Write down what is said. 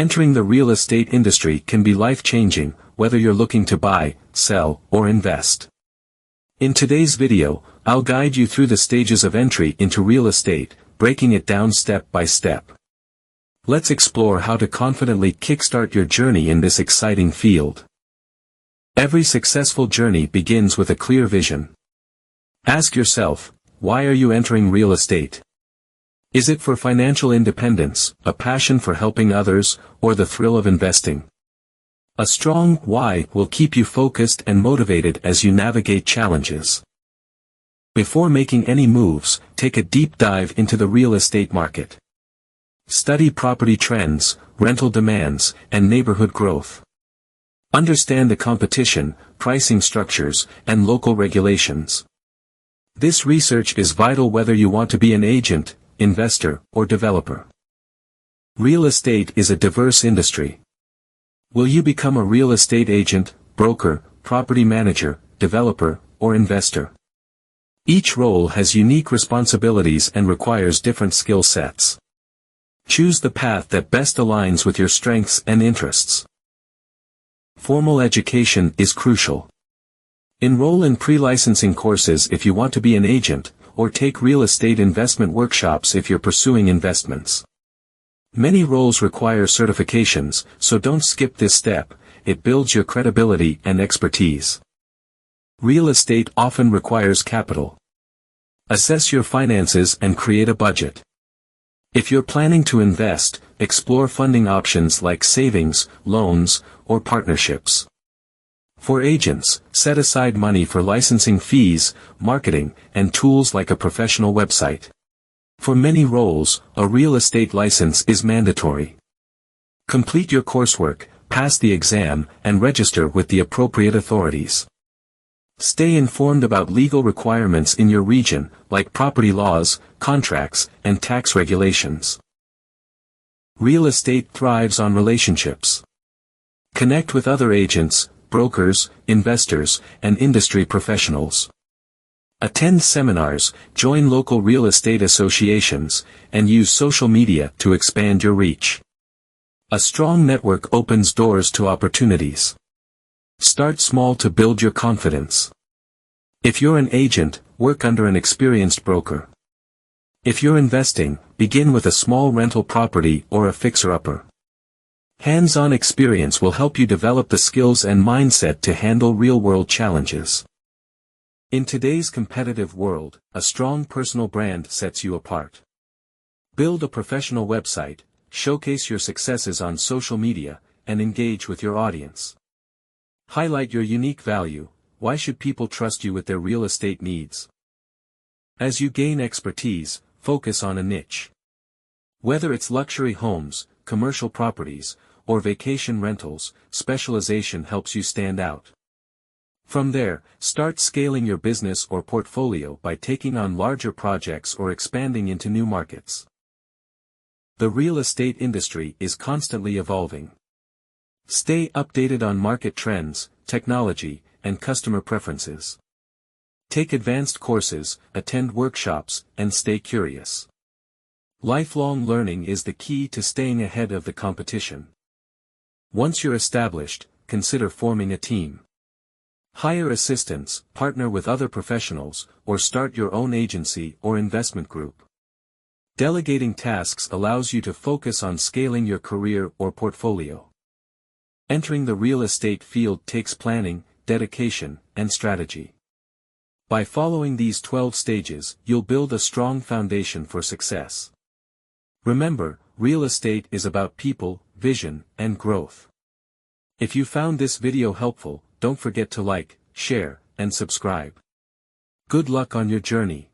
Entering the real estate industry can be life-changing, whether you're looking to buy, sell, or invest. In today's video, I'll guide you through the stages of entry into real estate, breaking it down step by step. Let's explore how to confidently kickstart your journey in this exciting field. Every successful journey begins with a clear vision. Ask yourself, why are you entering real estate? Is it for financial independence, a passion for helping others, or the thrill of investing? A strong why will keep you focused and motivated as you navigate challenges. Before making any moves, take a deep dive into the real estate market. Study property trends, rental demands, and neighborhood growth. Understand the competition, pricing structures, and local regulations. This research is vital whether you want to be an agent, investor, or developer. Real estate is a diverse industry. Will you become a real estate agent, broker, property manager, developer, or investor? Each role has unique responsibilities and requires different skill sets. Choose the path that best aligns with your strengths and interests. Formal education is crucial. Enroll in pre-licensing courses if you want to be an agent, or take real estate investment workshops if you're pursuing investments. Many roles require certifications, so don't skip this step, it builds your credibility and expertise. Real estate often requires capital. Assess your finances and create a budget. If you're planning to invest, explore funding options like savings, loans, or partnerships. For agents, set aside money for licensing fees, marketing, and tools like a professional website. For many roles, a real estate license is mandatory. Complete your coursework, pass the exam, and register with the appropriate authorities. Stay informed about legal requirements in your region, like property laws, contracts, and tax regulations. Real estate thrives on relationships. Connect with other agents, brokers, investors, and industry professionals. Attend seminars, join local real estate associations, and use social media to expand your reach. A strong network opens doors to opportunities. Start small to build your confidence. If you're an agent, work under an experienced broker. If you're investing, begin with a small rental property or a fixer-upper. Hands-on experience will help you develop the skills and mindset to handle real-world challenges. In today's competitive world, a strong personal brand sets you apart. Build a professional website, showcase your successes on social media, and engage with your audience. Highlight your unique value. Why should people trust you with their real estate needs? As you gain expertise, focus on a niche. Whether it's luxury homes, commercial properties, or vacation rentals, specialization helps you stand out. From there, start scaling your business or portfolio by taking on larger projects or expanding into new markets. The real estate industry is constantly evolving. Stay updated on market trends, technology, and customer preferences. Take advanced courses, attend workshops, and stay curious. Lifelong learning is the key to staying ahead of the competition. Once you're established, consider forming a team. Hire assistants, partner with other professionals, or start your own agency or investment group. Delegating tasks allows you to focus on scaling your career or portfolio. Entering the real estate field takes planning, dedication, and strategy. By following these 12 stages, you'll build a strong foundation for success. Remember, real estate is about people, vision, and growth. If you found this video helpful, don't forget to like, share, and subscribe. Good luck on your journey.